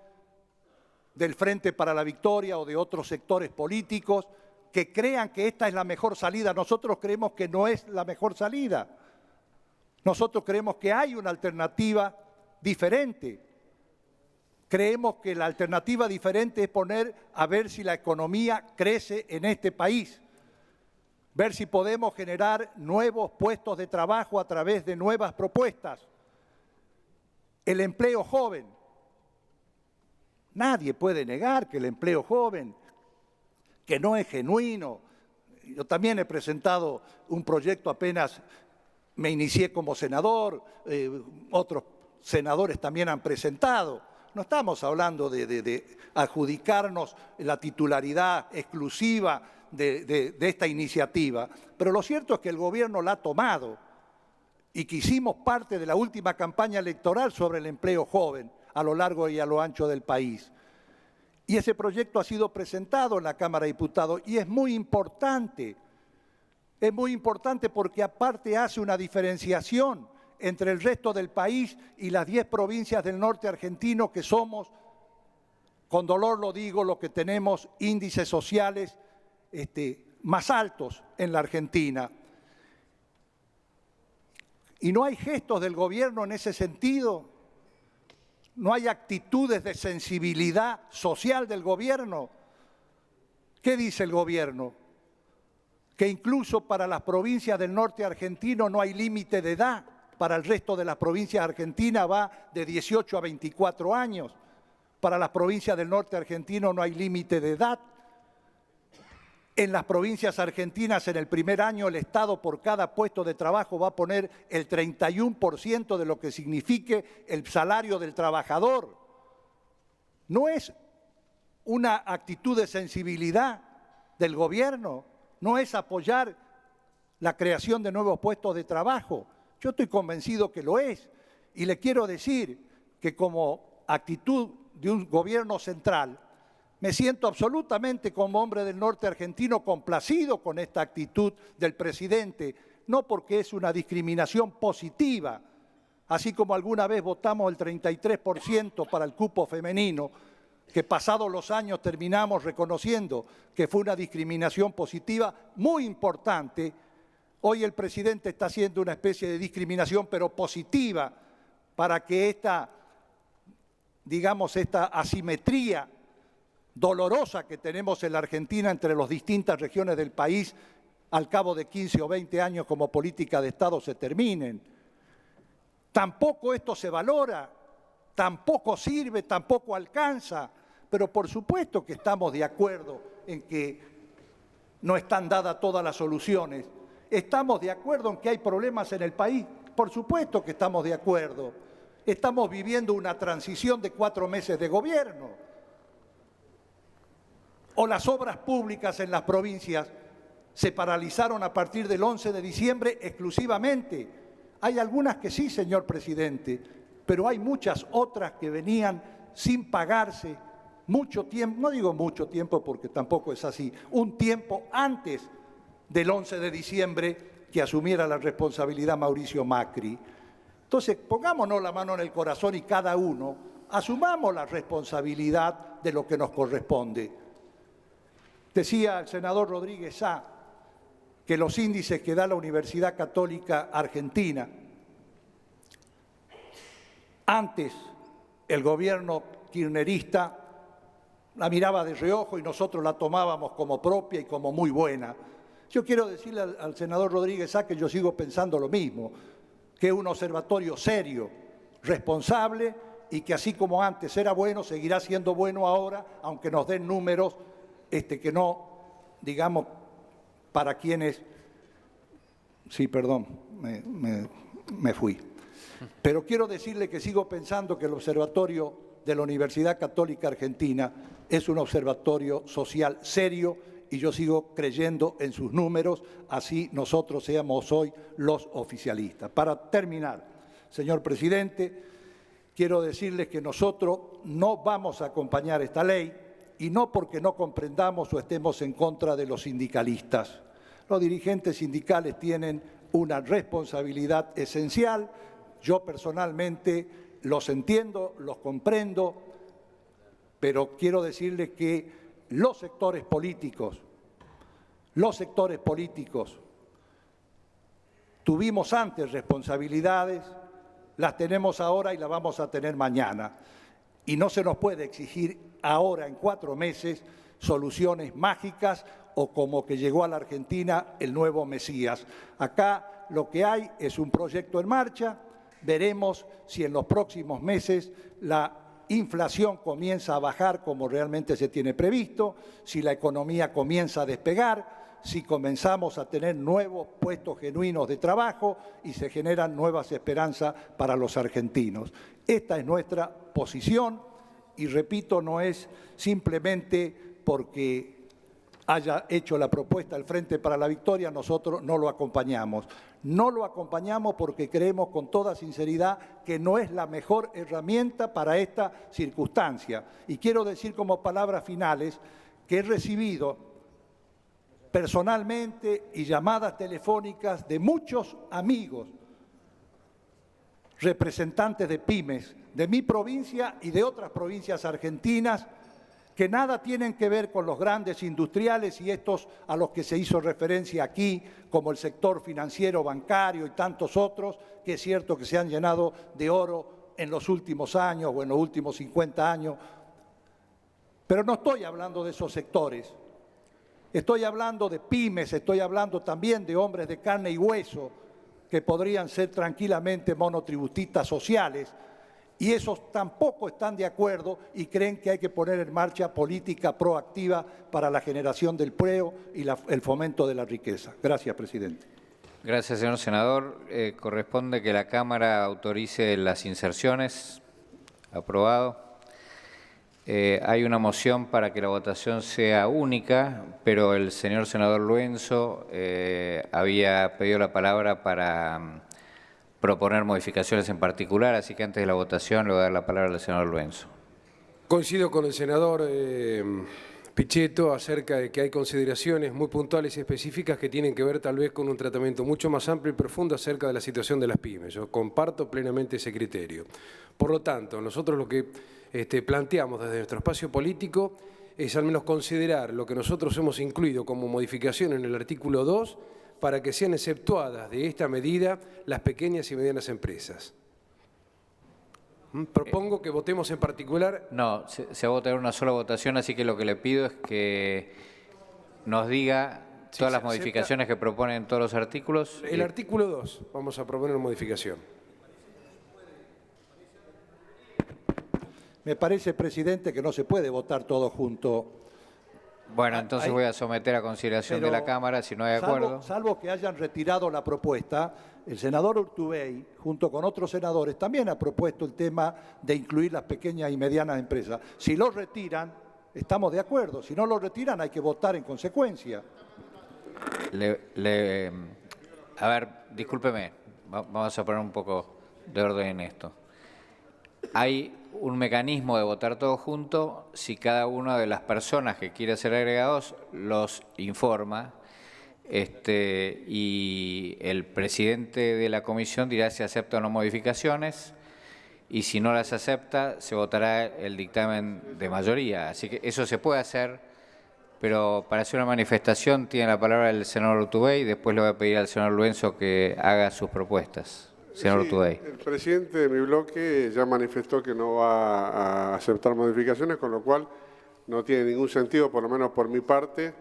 Speaker 4: del Frente para la Victoria o de otros sectores políticos que crean que esta es la mejor salida. Nosotros creemos que no es la mejor salida. Nosotros creemos que hay una alternativa diferente. Creemos que la alternativa diferente es poner a ver si la economía crece en este país, ver si podemos generar nuevos puestos de trabajo a través de nuevas propuestas. El empleo joven. Nadie puede negar que el empleo joven, que no es genuino. Yo también he presentado un proyecto, apenas me inicié como senador, otros senadores también han presentado. No estamos hablando de adjudicarnos la titularidad exclusiva de esta iniciativa, pero lo cierto es que el gobierno la ha tomado y que hicimos parte de la última campaña electoral sobre el empleo joven a lo largo y a lo ancho del país. Y ese proyecto ha sido presentado en la Cámara de Diputados y es muy importante porque aparte hace una diferenciación entre el resto del país y las 10 provincias del norte argentino que somos, con dolor lo digo, los que tenemos índices sociales más altos en la Argentina. Y no hay gestos del gobierno en ese sentido, no hay actitudes de sensibilidad social del gobierno. ¿Qué dice el gobierno? Que incluso para las provincias del norte argentino no hay límite de edad. Para el resto de las provincias argentinas va de 18 a 24 años. Para las provincias del norte argentino no hay límite de edad. En las provincias argentinas, en el primer año, el Estado por cada puesto de trabajo va a poner el 31% de lo que signifique el salario del trabajador. No es una actitud de sensibilidad del gobierno, no es apoyar la creación de nuevos puestos de trabajo. Yo estoy convencido que lo es. Y le quiero decir que como actitud de un gobierno central, me siento absolutamente como hombre del norte argentino complacido con esta actitud del presidente, no porque es una discriminación positiva, así como alguna vez votamos el 33% para el cupo femenino, que pasados los años terminamos reconociendo que fue una discriminación positiva muy importante. Hoy el presidente está haciendo una especie de discriminación, pero positiva, para que esta asimetría dolorosa que tenemos en la Argentina entre las distintas regiones del país, al cabo de 15 o 20 años como política de Estado, se terminen. Tampoco esto se valora, tampoco sirve, tampoco alcanza, pero por supuesto que estamos de acuerdo en que no están dadas todas las soluciones. ¿Estamos de acuerdo en que hay problemas en el país? Por supuesto que estamos de acuerdo. Estamos viviendo una transición de 4 meses de gobierno. O las obras públicas en las provincias se paralizaron a partir del 11 de diciembre exclusivamente. Hay algunas que sí, señor presidente, pero hay muchas otras que venían sin pagarse mucho tiempo, no digo mucho tiempo porque tampoco es así, un tiempo antes del 11 de diciembre que asumiera la responsabilidad Mauricio Macri. Entonces, pongámonos la mano en el corazón y cada uno asumamos la responsabilidad de lo que nos corresponde. Decía el senador Rodríguez Sá que los índices que da la Universidad Católica Argentina, antes el gobierno kirchnerista la miraba de reojo y nosotros la tomábamos como propia y como muy buena. Yo quiero decirle al senador Rodríguez Sá que yo sigo pensando lo mismo, que es un observatorio serio, responsable y que así como antes era bueno, seguirá siendo bueno ahora, aunque nos den números que no, digamos, para quienes... Sí, perdón, me fui. Pero quiero decirle que sigo pensando que el observatorio de la Universidad Católica Argentina es un observatorio social serio y yo sigo creyendo en sus números, así nosotros seamos hoy los oficialistas. Para terminar, señor presidente, quiero decirles que nosotros no vamos a acompañar esta ley y no porque no comprendamos o estemos en contra de los sindicalistas. Los dirigentes sindicales tienen una responsabilidad esencial. Yo personalmente los entiendo, los comprendo, pero quiero decirles que los sectores políticos los sectores políticos tuvimos antes responsabilidades, las tenemos ahora y las vamos a tener mañana. Y no se nos puede exigir ahora, en 4 meses, soluciones mágicas o como que llegó a la Argentina el nuevo Mesías. Acá lo que hay es un proyecto en marcha. Veremos si en los próximos meses la inflación comienza a bajar como realmente se tiene previsto, si la economía comienza a despegar, si comenzamos a tener nuevos puestos genuinos de trabajo y se generan nuevas esperanzas para los argentinos. Esta es nuestra posición y, repito, no es simplemente porque haya hecho la propuesta el Frente para la Victoria, nosotros no lo acompañamos. No lo acompañamos porque creemos con toda sinceridad que no es la mejor herramienta para esta circunstancia. Y quiero decir como palabras finales que he recibido personalmente y llamadas telefónicas de muchos amigos, representantes de pymes, de mi provincia y de otras provincias argentinas, que nada tienen que ver con los grandes industriales y estos a los que se hizo referencia aquí, como el sector financiero, bancario y tantos otros, que es cierto que se han llenado de oro en los últimos años o en los últimos 50 años. Pero no estoy hablando de esos sectores. Estoy hablando de pymes, estoy hablando también de hombres de carne y hueso que podrían ser tranquilamente monotributistas sociales, y esos tampoco están de acuerdo y creen que hay que poner en marcha política proactiva para la generación del empleo y el fomento de la riqueza. Gracias, presidente.
Speaker 2: Gracias, señor senador. Corresponde que la Cámara autorice las inserciones. Aprobado. Hay una moción para que la votación sea única, pero el señor senador Luenzo había pedido la palabra para proponer modificaciones en particular, así que antes de la votación le voy a dar la palabra al senador Luenzo.
Speaker 5: Coincido con el senador Pichetto acerca de que hay consideraciones muy puntuales y específicas que tienen que ver tal vez con un tratamiento mucho más amplio y profundo acerca de la situación de las pymes. Yo comparto plenamente ese criterio. Por lo tanto, nosotros lo que planteamos desde nuestro espacio político es al menos considerar lo que nosotros hemos incluido como modificación en el artículo 2 para que sean exceptuadas de esta medida las pequeñas y medianas empresas. Propongo que votemos en particular.
Speaker 2: No, se va a tener una sola votación, así que lo que le pido es que nos diga todas las modificaciones que proponen todos los artículos.
Speaker 5: El artículo 2, vamos a proponer una modificación.
Speaker 4: Me parece, presidente, que no se puede votar todo junto.
Speaker 2: Bueno, entonces voy a someter a consideración de la Cámara, si no hay acuerdo.
Speaker 4: Salvo que hayan retirado la propuesta, el senador Urtubey, junto con otros senadores, también ha propuesto el tema de incluir las pequeñas y medianas empresas. Si lo retiran, estamos de acuerdo. Si no lo retiran, hay que votar en consecuencia.
Speaker 2: A ver, discúlpeme, vamos a poner un poco de orden en esto. Hay un mecanismo de votar todo junto si cada una de las personas que quiere ser agregados los informa y el presidente de la comisión dirá si acepta o no modificaciones y si no las acepta se votará el dictamen de mayoría. Así que eso se puede hacer, pero para hacer una manifestación tiene la palabra el senador Urtubey y después le voy a pedir al senador Luenzo que haga sus propuestas. Señor Urtubey.
Speaker 6: El presidente de mi bloque ya manifestó que no va a aceptar modificaciones, con lo cual no tiene ningún sentido, por lo menos por mi parte,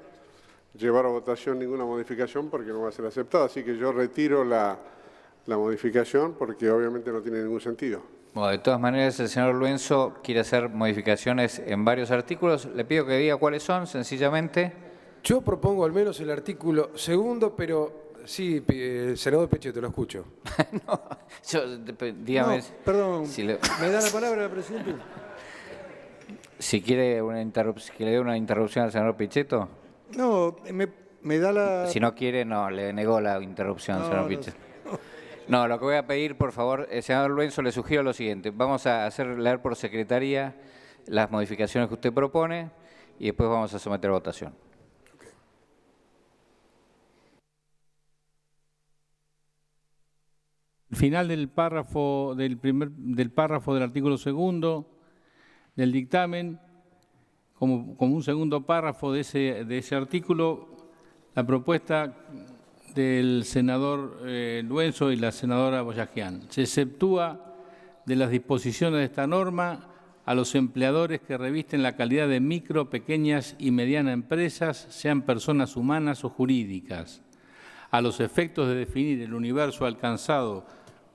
Speaker 6: llevar a votación ninguna modificación porque no va a ser aceptada. Así que yo retiro la modificación porque obviamente no tiene ningún sentido.
Speaker 2: Bueno, de todas maneras, el señor Luenzo quiere hacer modificaciones en varios artículos. Le pido que diga cuáles son, sencillamente.
Speaker 5: Yo propongo al menos el artículo 2, pero sí, senador Pichetto, lo escucho.
Speaker 2: No, dígame.
Speaker 3: No, perdón,
Speaker 2: si
Speaker 3: ¿me da la palabra, presidente?
Speaker 2: Si quiere que le dé una interrupción al senador Pichetto.
Speaker 3: No, me da la...
Speaker 2: Si no quiere, no, le negó la interrupción, señor Pichetto. No, lo que voy a pedir, por favor, senador Luenzo, le sugiero lo siguiente. Vamos a leer por secretaría las modificaciones que usted propone y después vamos a someter a votación.
Speaker 7: Final del párrafo del párrafo del artículo 2 del dictamen, como un segundo párrafo de ese artículo, la propuesta del senador Luenzo y la senadora Boyajian. Se exceptúa de las disposiciones de esta norma a los empleadores que revisten la calidad de micro, pequeñas y medianas empresas, sean personas humanas o jurídicas. A los efectos de definir el universo alcanzado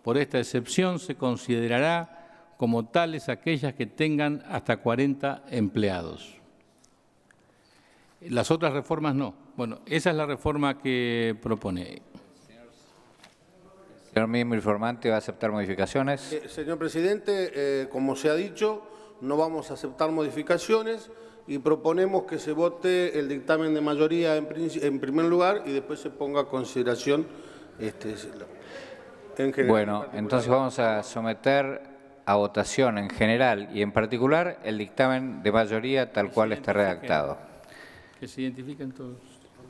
Speaker 7: por esta excepción, se considerará como tales aquellas que tengan hasta 40 empleados. Las otras reformas no. Bueno, esa es la reforma que propone.
Speaker 2: Señor miembro informante, ¿va a aceptar modificaciones?
Speaker 8: Señor presidente, como se ha dicho, no vamos a aceptar modificaciones y proponemos que se vote el dictamen de mayoría en primer lugar y después se ponga a consideración en general.
Speaker 2: Bueno, entonces vamos a someter a votación en general y en particular el dictamen de mayoría tal cual está redactado.
Speaker 7: Que se identifiquen todos.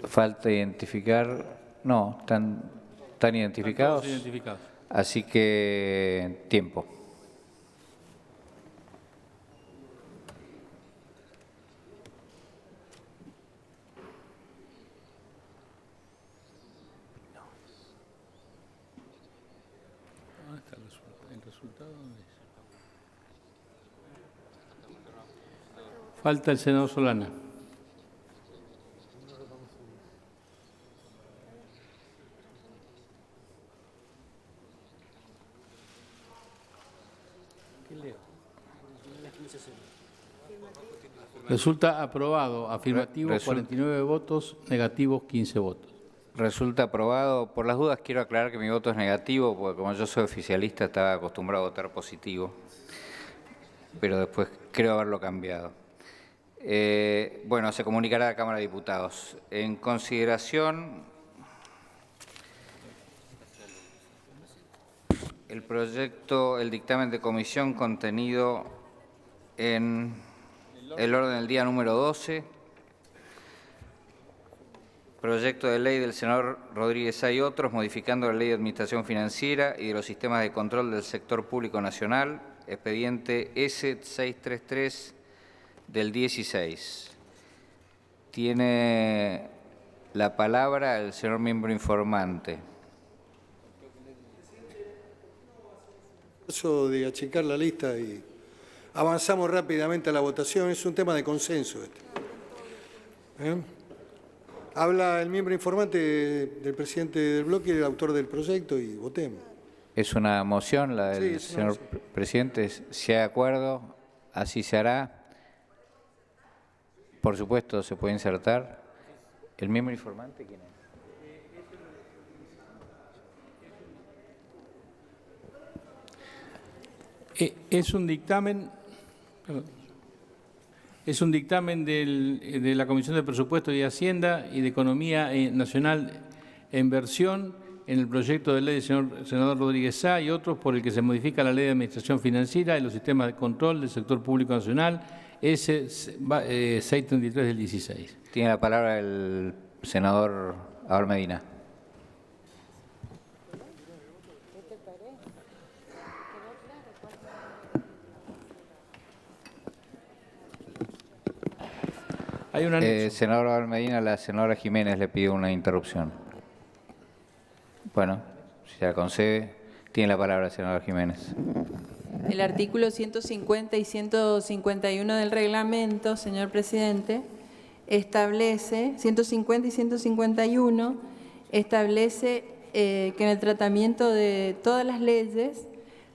Speaker 2: Falta identificar, no, están identificados.
Speaker 7: Todos identificados.
Speaker 2: Así que tiempo.
Speaker 7: ¿Dónde está el resultado? Falta el senador Solana. Resulta aprobado, afirmativo 49 votos, negativos 15 votos.
Speaker 2: Resulta aprobado. Por las dudas quiero aclarar que mi voto es negativo, porque como yo soy oficialista estaba acostumbrado a votar positivo, pero después creo haberlo cambiado. Bueno, se comunicará a la Cámara de Diputados. En consideración, el proyecto, el dictamen de comisión contenido en el orden del día número 12, proyecto de ley del senador Rodríguez Sá y otros, modificando la Ley de Administración Financiera y de los sistemas de control del sector público nacional, expediente S633 del 16. Tiene la palabra el señor miembro informante.
Speaker 3: De achicar la lista y avanzamos rápidamente a la votación. Es un tema de consenso este. Habla el miembro informante del presidente del bloque y el autor del proyecto y votemos.
Speaker 2: Es una moción la del señor presidente. Si hay acuerdo, así se hará. Por supuesto, se puede insertar. ¿El miembro informante quién es?
Speaker 7: Es un dictamen de la Comisión de Presupuesto y Hacienda y de Economía Nacional e Inversión en el proyecto de ley del senador Rodríguez Sá y otros por el que se modifica la Ley de Administración Financiera y los sistemas de control del sector público nacional, S633 del 16.
Speaker 2: Tiene la palabra el senador Abel Medina.
Speaker 7: Hay un anexo.
Speaker 2: Senador Abel Medina, la senadora Jiménez le pide una interrupción. Bueno, si se la concede, tiene la palabra el senador Jiménez.
Speaker 9: El artículo 150 y 151 del reglamento, señor presidente, establece, 150 y 151, establece que en el tratamiento de todas las leyes,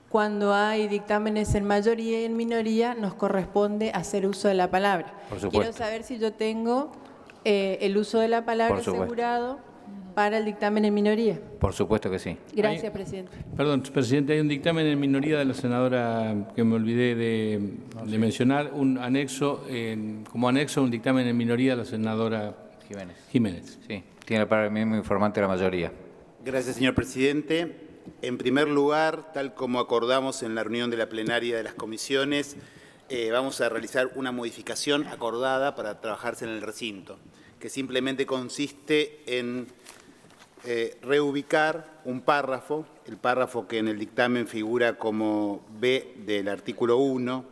Speaker 9: cuando hay dictámenes en mayoría y en minoría, nos corresponde hacer uso de la palabra.
Speaker 2: Por supuesto.
Speaker 9: Quiero saber si yo tengo el uso de la palabra asegurado para el dictamen en minoría.
Speaker 2: Por supuesto que sí.
Speaker 9: Gracias, presidente.
Speaker 7: Perdón, presidente, hay un dictamen en minoría de la senadora que me olvidé de mencionar, un anexo, como anexo un dictamen en minoría de la senadora Jiménez.
Speaker 2: Sí, tiene la palabra el mismo informante de la mayoría.
Speaker 10: Gracias, señor presidente. En primer lugar, tal como acordamos en la reunión de la plenaria de las comisiones, vamos a realizar una modificación acordada para trabajarse en el recinto, que simplemente consiste en reubicar un párrafo, el párrafo que en el dictamen figura como B del artículo 1,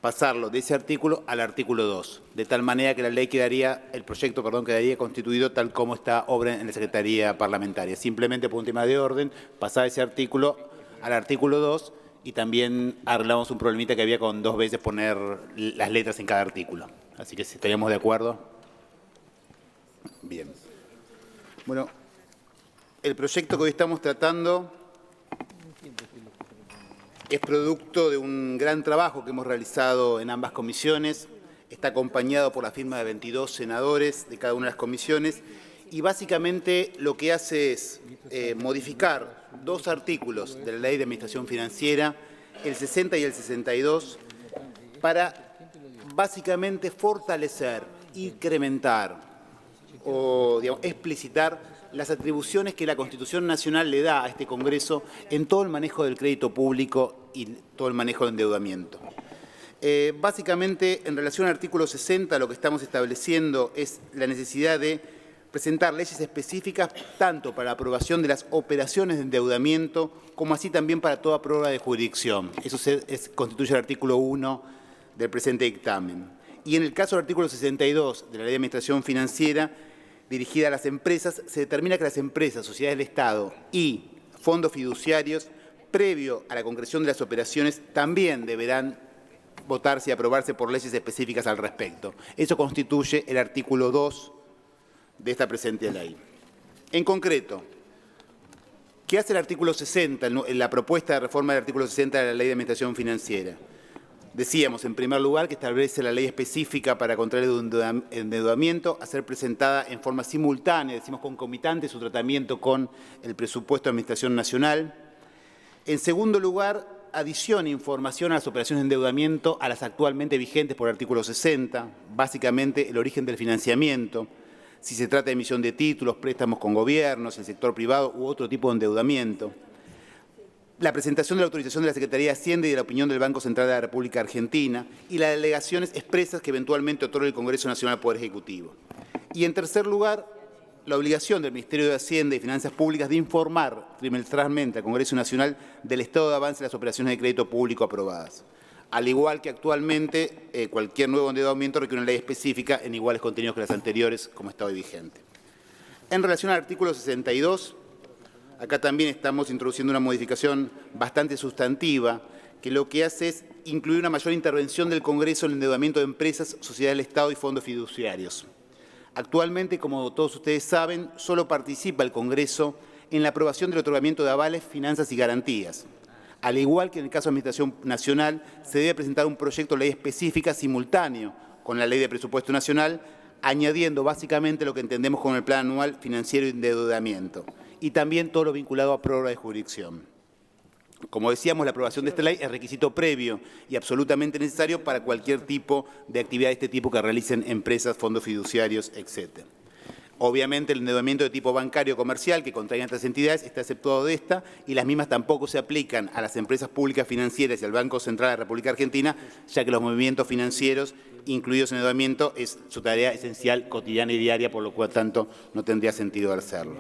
Speaker 10: pasarlo de ese artículo al artículo 2, de tal manera que la ley quedaría, el proyecto, perdón, quedaría constituido tal como está obra en la Secretaría Parlamentaria. Simplemente por un tema de orden, pasar ese artículo al artículo 2 y también arreglamos un problemita que había con 2 veces poner las letras en cada artículo. Así que si estaríamos de acuerdo. Bien. Bueno, el proyecto que hoy estamos tratando es producto de un gran trabajo que hemos realizado en ambas comisiones. Está acompañado por la firma de 22 senadores de cada una de las comisiones y básicamente lo que hace es modificar 2 artículos de la Ley de Administración Financiera, el 60 y el 62, para básicamente fortalecer, incrementar o explicitar las atribuciones que la Constitución Nacional le da a este Congreso en todo el manejo del crédito público y todo el manejo del endeudamiento. Básicamente, en relación al artículo 60, lo que estamos estableciendo es la necesidad de presentar leyes específicas tanto para la aprobación de las operaciones de endeudamiento como así también para toda prórroga de jurisdicción. Eso constituye el artículo 1 del presente dictamen. Y en el caso del artículo 62 de la Ley de Administración Financiera, dirigida a las empresas, se determina que las empresas, sociedades del Estado y fondos fiduciarios, previo a la concreción de las operaciones, también deberán votarse y aprobarse por leyes específicas al respecto. Eso constituye el artículo 2 de esta presente ley. En concreto, ¿qué hace el artículo 60 en la propuesta de reforma del artículo 60 de la Ley de Administración Financiera? Decíamos, en primer lugar, que establece la ley específica para contraer el endeudamiento a ser presentada en forma simultánea, decimos concomitante, su tratamiento con el presupuesto de Administración Nacional. En segundo lugar, adiciona información a las operaciones de endeudamiento a las actualmente vigentes por el artículo 60, básicamente el origen del financiamiento, si se trata de emisión de títulos, préstamos con gobiernos, el sector privado u otro tipo de endeudamiento. La presentación de la autorización de la Secretaría de Hacienda y de la opinión del Banco Central de la República Argentina y las delegaciones expresas que eventualmente otorgue el Congreso Nacional al Poder Ejecutivo. Y en tercer lugar, la obligación del Ministerio de Hacienda y Finanzas Públicas de informar trimestralmente al Congreso Nacional del estado de avance de las operaciones de crédito público aprobadas. Al igual que actualmente, cualquier nuevo endeudamiento requiere una ley específica en iguales contenidos que las anteriores, como está hoy vigente. En relación al artículo 62, acá también estamos introduciendo una modificación bastante sustantiva que lo que hace es incluir una mayor intervención del Congreso en el endeudamiento de empresas, sociedades del Estado y fondos fiduciarios. Actualmente, como todos ustedes saben, solo participa el Congreso en la aprobación del otorgamiento de avales, finanzas y garantías. Al igual que en el caso de Administración Nacional, se debe presentar un proyecto de ley específica simultáneo con la Ley de Presupuesto Nacional, añadiendo básicamente lo que entendemos como el Plan Anual Financiero y de Endeudamiento, y también todo lo vinculado a prórroga de jurisdicción. Como decíamos, la aprobación de esta ley es requisito previo y absolutamente necesario para cualquier tipo de actividad de este tipo que realicen empresas, fondos fiduciarios, etc. Obviamente, el endeudamiento de tipo bancario comercial que contraigan estas entidades está exceptuado de esta y las mismas tampoco se aplican a las empresas públicas financieras y al Banco Central de la República Argentina, ya que los movimientos financieros incluidos en endeudamiento es su tarea esencial, cotidiana y diaria, por lo cual tanto no tendría sentido hacerlo.